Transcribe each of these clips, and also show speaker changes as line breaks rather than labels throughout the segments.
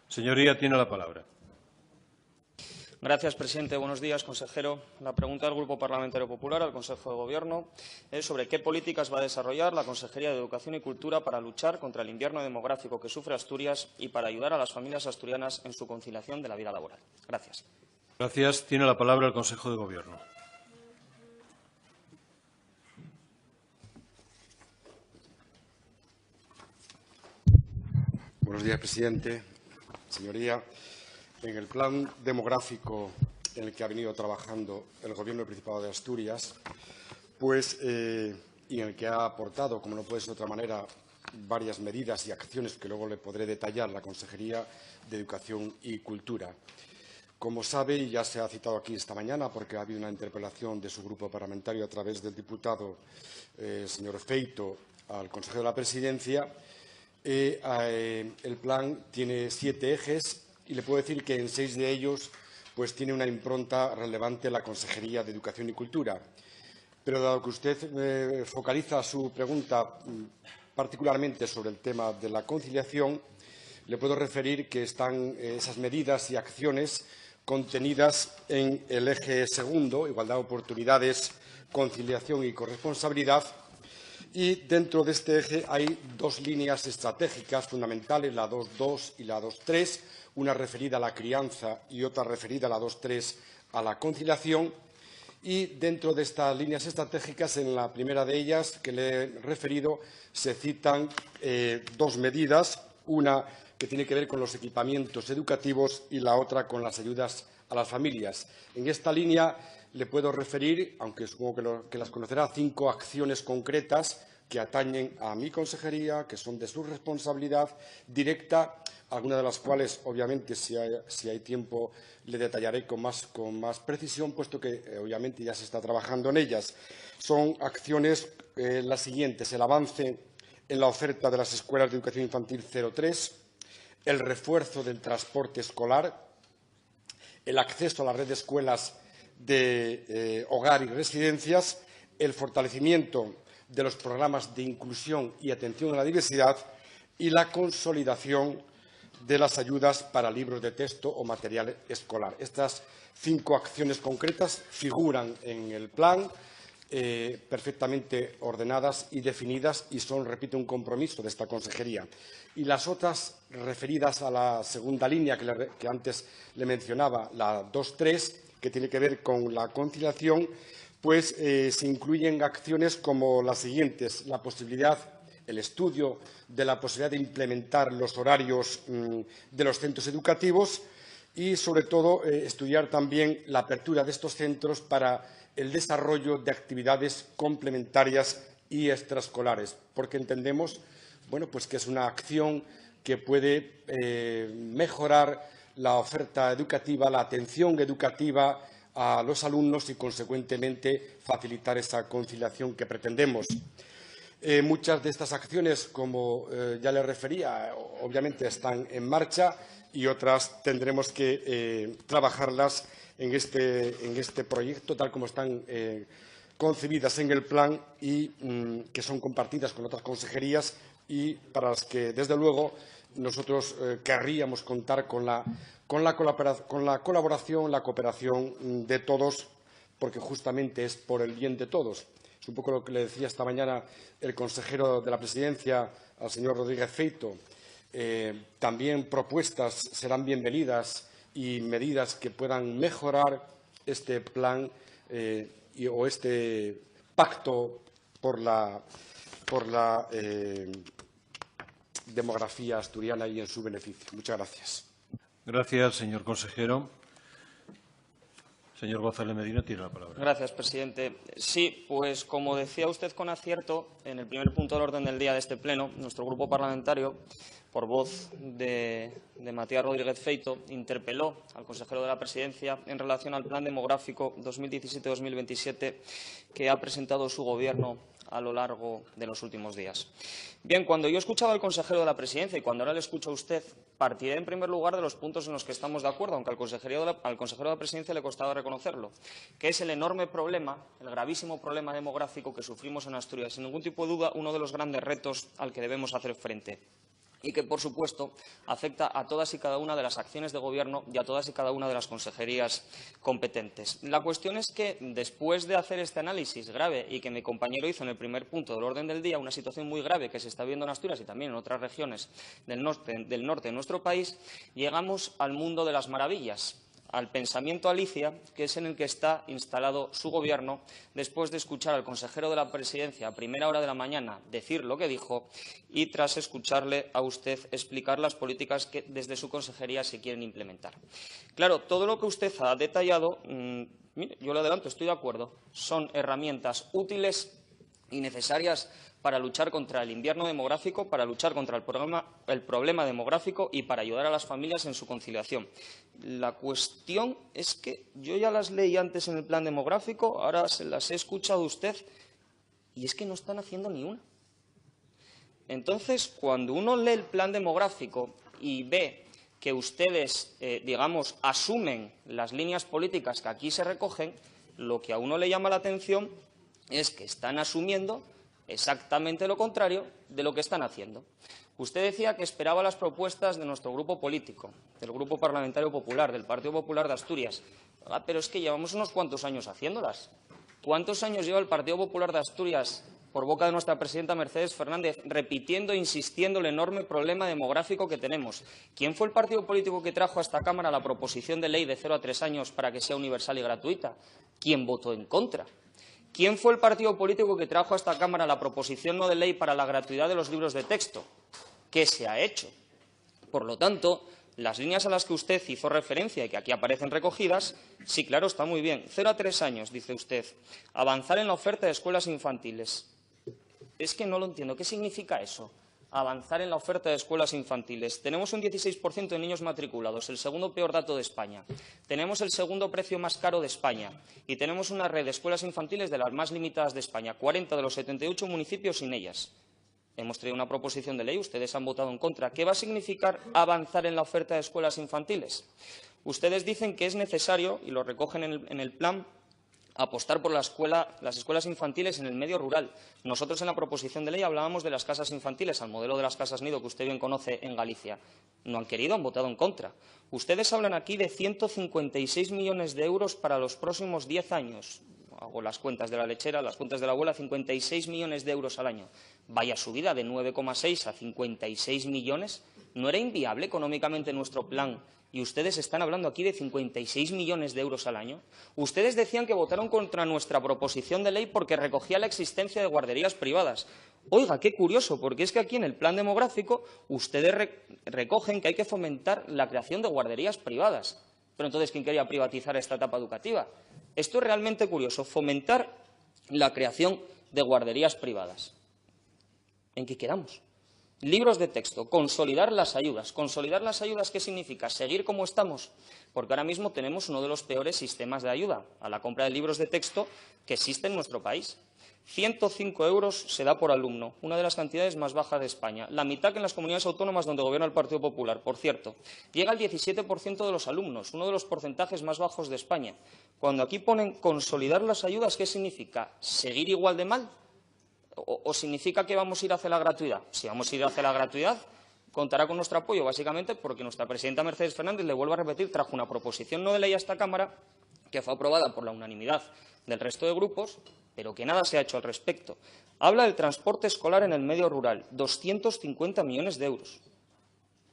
Señoría, tiene la palabra.
Gracias, presidente. Buenos días, consejero. La pregunta del Grupo Parlamentario Popular al Consejo de Gobierno es sobre qué políticas va a desarrollar la Consejería de Educación y Cultura para luchar contra el invierno demográfico que sufre Asturias y para ayudar a las familias asturianas en su conciliación de la vida laboral. Gracias.
Gracias. Tiene la palabra el Consejo de Gobierno.
Buenos días, presidente. Señoría, en el plan demográfico en el que ha venido trabajando el Gobierno del Principado de Asturias, y en el que ha aportado, como no puede ser de otra manera, varias medidas y acciones que luego le podré detallar la Consejería de Educación y Cultura. Como sabe, y ya se ha citado aquí esta mañana, porque ha habido una interpelación de su grupo parlamentario a través del diputado señor Feito al consejero de la Presidencia, el plan tiene 7 ejes y le puedo decir que en 6 de ellos tiene una impronta relevante la Consejería de Educación y Cultura. Pero dado que usted focaliza su pregunta particularmente sobre el tema de la conciliación, le puedo referir que están esas medidas y acciones contenidas en el eje segundo, igualdad de oportunidades, conciliación y corresponsabilidad. Y dentro de este eje hay 2 líneas estratégicas fundamentales, la 2.2 y la 2.3, una referida a la crianza y otra referida a la 2.3 a la conciliación. Y dentro de estas líneas estratégicas, en la primera de ellas que le he referido, se citan 2 medidas, una que tiene que ver con los equipamientos educativos y la otra con las ayudas a las familias. En esta línea le puedo referir, aunque supongo que las conocerá, 5 acciones concretas que atañen a mi consejería, que son de su responsabilidad directa, algunas de las cuales, obviamente, si hay tiempo, le detallaré con más precisión, puesto que, obviamente, ya se está trabajando en ellas. Son acciones las siguientes: el avance en la oferta de las escuelas de educación infantil 0-3, el refuerzo del transporte escolar, el acceso a la red de escuelas de hogar y residencias, el fortalecimiento de los programas de inclusión y atención a la diversidad y la consolidación de las ayudas para libros de texto o material escolar. Estas 5 acciones concretas figuran en el plan, perfectamente ordenadas y definidas, y son, repito, un compromiso de esta consejería. Y las otras referidas a la segunda línea que antes le mencionaba, la 2.3, que tiene que ver con la conciliación, se incluyen acciones como las siguientes: la posibilidad, el estudio de la posibilidad de implementar los horarios de los centros educativos y, sobre todo, estudiar también la apertura de estos centros para el desarrollo de actividades complementarias y extraescolares, porque entendemos que es una acción que puede mejorar la oferta educativa, la atención educativa a los alumnos y, consecuentemente, facilitar esa conciliación que pretendemos. Muchas de estas acciones, como ya le refería, obviamente están en marcha y otras tendremos que trabajarlas en este proyecto, tal como están concebidas en el plan y que son compartidas con otras consejerías y para las que, desde luego, nosotros querríamos contar con la colaboración, la cooperación de todos, porque justamente es por el bien de todos. Es un poco lo que le decía esta mañana el consejero de la Presidencia al señor Rodríguez Feito. También propuestas serán bienvenidas y medidas que puedan mejorar este plan o este pacto por la demografía asturiana y en su beneficio. Muchas gracias.
Gracias, señor consejero. Señor González Medina, tiene la palabra.
Gracias, presidente. Sí, pues como decía usted con acierto, en el primer punto del orden del día de este pleno, nuestro grupo parlamentario, por voz de Matías Rodríguez Feito, interpeló al consejero de la Presidencia en relación al plan demográfico 2017-2027 que ha presentado su Gobierno a lo largo de los últimos días. Bien, cuando yo escuchaba al consejero de la Presidencia y cuando ahora le escucho a usted, partiré en primer lugar de los puntos en los que estamos de acuerdo, aunque al consejero de la Presidencia le costaba reconocerlo, que es el enorme problema, el gravísimo problema demográfico que sufrimos en Asturias. Sin ningún tipo de duda, uno de los grandes retos al que debemos hacer frente. y que, por supuesto, afecta a todas y cada una de las acciones de Gobierno y a todas y cada una de las consejerías competentes. La cuestión es que, después de hacer este análisis grave y que mi compañero hizo en el primer punto del orden del día, una situación muy grave que se está viendo en Asturias y también en otras regiones del norte de nuestro país, llegamos al mundo de las maravillas, al pensamiento Alicia, que es en el que está instalado su Gobierno, después de escuchar al consejero de la Presidencia a primera hora de la mañana decir lo que dijo y tras escucharle a usted explicar las políticas que desde su consejería se quieren implementar. Claro, todo lo que usted ha detallado, mire, yo le adelanto, estoy de acuerdo, son herramientas útiles y necesarias para luchar contra el invierno demográfico, para luchar contra el problema demográfico y para ayudar a las familias en su conciliación. La cuestión es que yo ya las leí antes en el plan demográfico, ahora se las he escuchado a usted y es que no están haciendo ni una. Entonces, cuando uno lee el plan demográfico y ve que ustedes, digamos, asumen las líneas políticas que aquí se recogen, lo que a uno le llama la atención es que están asumiendo exactamente lo contrario de lo que están haciendo. Usted decía que esperaba las propuestas de nuestro grupo político, del Grupo Parlamentario Popular, del Partido Popular de Asturias. Pero es que llevamos unos cuantos años haciéndolas. ¿Cuántos años lleva el Partido Popular de Asturias, por boca de nuestra presidenta Mercedes Fernández, repitiendo e insistiendo el enorme problema demográfico que tenemos? ¿Quién fue el partido político que trajo a esta Cámara la proposición de ley de 0 a 3 años para que sea universal y gratuita? ¿Quién votó en contra? ¿Quién fue el partido político que trajo a esta Cámara la proposición no de ley para la gratuidad de los libros de texto? ¿Qué se ha hecho? Por lo tanto, las líneas a las que usted hizo referencia y que aquí aparecen recogidas, sí, claro, está muy bien. 0 a 3 años, dice usted. Avanzar en la oferta de escuelas infantiles. Es que no lo entiendo. ¿Qué significa eso? Avanzar en la oferta de escuelas infantiles. Tenemos un 16% de niños matriculados, el segundo peor dato de España. Tenemos el segundo precio más caro de España y tenemos una red de escuelas infantiles de las más limitadas de España, 40 de los 78 municipios sin ellas. Hemos traído una proposición de ley, ustedes han votado en contra. ¿Qué va a significar avanzar en la oferta de escuelas infantiles? Ustedes dicen que es necesario, y lo recogen en el plan, apostar por las escuelas infantiles en el medio rural. Nosotros en la proposición de ley hablábamos de las casas infantiles, al modelo de las casas nido que usted bien conoce en Galicia. No han querido, han votado en contra. Ustedes hablan aquí de 156 millones de euros para los próximos 10 años. Hago las cuentas de la lechera, las cuentas de la abuela, 56 millones de euros al año. Vaya subida de 9,6 a 56 millones. ¿No era inviable económicamente nuestro plan? Y ustedes están hablando aquí de 56 millones de euros al año. Ustedes decían que votaron contra nuestra proposición de ley porque recogía la existencia de guarderías privadas. Oiga, qué curioso, porque es que aquí en el plan demográfico ustedes recogen que hay que fomentar la creación de guarderías privadas. Pero entonces, ¿quién quería privatizar esta etapa educativa? Esto es realmente curioso, fomentar la creación de guarderías privadas. ¿En qué quedamos? Libros de texto, consolidar las ayudas. ¿Consolidar las ayudas qué significa? ¿Seguir como estamos? Porque ahora mismo tenemos uno de los peores sistemas de ayuda a la compra de libros de texto que existe en nuestro país. 105 euros se da por alumno, una de las cantidades más bajas de España. La mitad que en las comunidades autónomas donde gobierna el Partido Popular, por cierto. Llega al 17% de los alumnos, uno de los porcentajes más bajos de España. Cuando aquí ponen consolidar las ayudas, ¿qué significa? ¿Seguir igual de mal? ¿O significa que vamos a ir hacia la gratuidad? Si vamos a ir hacia la gratuidad, contará con nuestro apoyo, básicamente porque nuestra presidenta Mercedes Fernández, le vuelvo a repetir, trajo una proposición no de ley a esta Cámara que fue aprobada por la unanimidad del resto de grupos, pero que nada se ha hecho al respecto. Habla del transporte escolar en el medio rural, 250 millones de euros.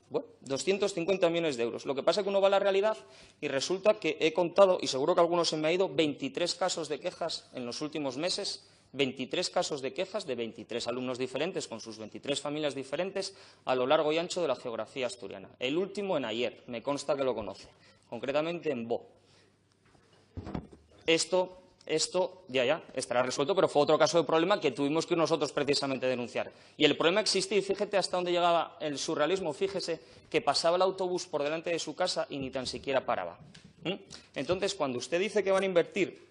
Bueno, 250 millones de euros. Lo que pasa es que uno va a la realidad y resulta que he contado, y seguro que algunos se me ha ido, 23 casos de quejas en los últimos meses, 23 casos de quejas de 23 alumnos diferentes con sus 23 familias diferentes a lo largo y ancho de la geografía asturiana. El último en Ayer, me consta que lo conoce, concretamente en Bo. Esto ya estará resuelto, pero fue otro caso de problema que tuvimos que nosotros precisamente denunciar. Y el problema existía, y fíjate hasta dónde llegaba el surrealismo, fíjese que pasaba el autobús por delante de su casa y ni tan siquiera paraba. Entonces, cuando usted dice que van a invertir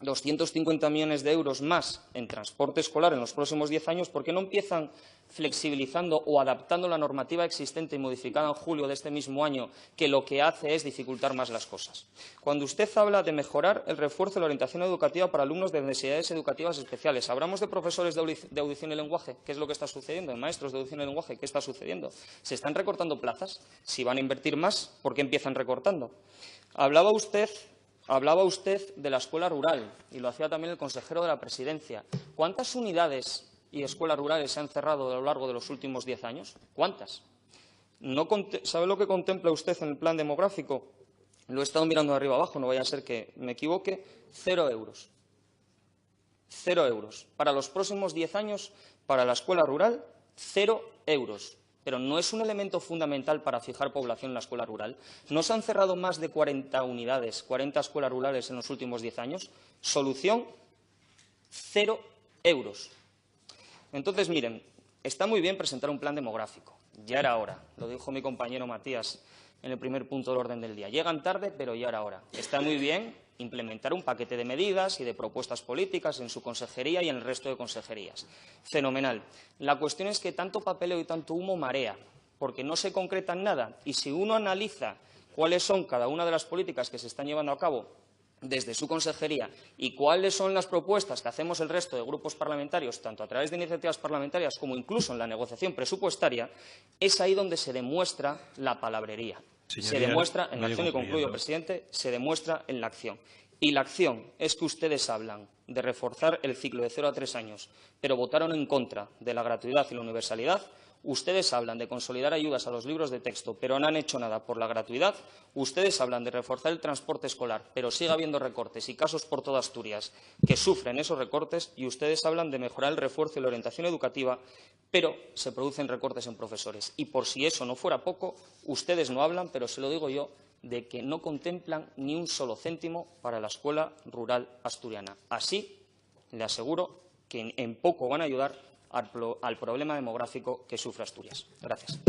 250 millones de euros más en transporte escolar en los próximos 10 años, ¿por qué no empiezan flexibilizando o adaptando la normativa existente y modificada en julio de este mismo año, que lo que hace es dificultar más las cosas? Cuando usted habla de mejorar el refuerzo de la orientación educativa para alumnos de necesidades educativas especiales, hablamos de profesores de audición y lenguaje, ¿qué es lo que está sucediendo? De maestros de audición y lenguaje, ¿qué está sucediendo? ¿Se están recortando plazas? Si van a invertir más, ¿por qué empiezan recortando? Hablaba usted de la escuela rural, y lo hacía también el consejero de la Presidencia. ¿Cuántas unidades y escuelas rurales se han cerrado a lo largo de los últimos 10 años? ¿Cuántas? ¿Sabe lo que contempla usted en el plan demográfico? Lo he estado mirando de arriba abajo, no vaya a ser que me equivoque. 0 euros. 0 euros. Para los próximos 10 años, para la escuela rural, 0 euros. Pero no es un elemento fundamental para fijar población en la escuela rural. ¿No se han cerrado más de 40 unidades, 40 escuelas rurales en los últimos 10 años? Solución, 0 euros. Entonces, miren, está muy bien presentar un plan demográfico. Ya era hora, lo dijo mi compañero Matías en el primer punto del orden del día. Llegan tarde, pero ya era hora. Está muy bien implementar un paquete de medidas y de propuestas políticas en su consejería y en el resto de consejerías. Fenomenal. La cuestión es que tanto papeleo y tanto humo marea, porque no se concreta en nada. Y si uno analiza cuáles son cada una de las políticas que se están llevando a cabo desde su consejería y cuáles son las propuestas que hacemos el resto de grupos parlamentarios, tanto a través de iniciativas parlamentarias como incluso en la negociación presupuestaria, es ahí donde se demuestra la palabrería. Se demuestra en la acción, y concluyo, presidente, se demuestra en la acción. Y la acción es que ustedes hablan de reforzar el ciclo de 0 a 3 años, pero votaron en contra de la gratuidad y la universalidad. Ustedes hablan de consolidar ayudas a los libros de texto, pero no han hecho nada por la gratuidad. Ustedes hablan de reforzar el transporte escolar, pero sigue habiendo recortes y casos por toda Asturias que sufren esos recortes. Y ustedes hablan de mejorar el refuerzo y la orientación educativa, pero se producen recortes en profesores. Y por si eso no fuera poco, ustedes no hablan, pero se lo digo yo, de que no contemplan ni un solo céntimo para la escuela rural asturiana. Así, le aseguro que en poco van a ayudar al problema demográfico que sufre Asturias. Gracias.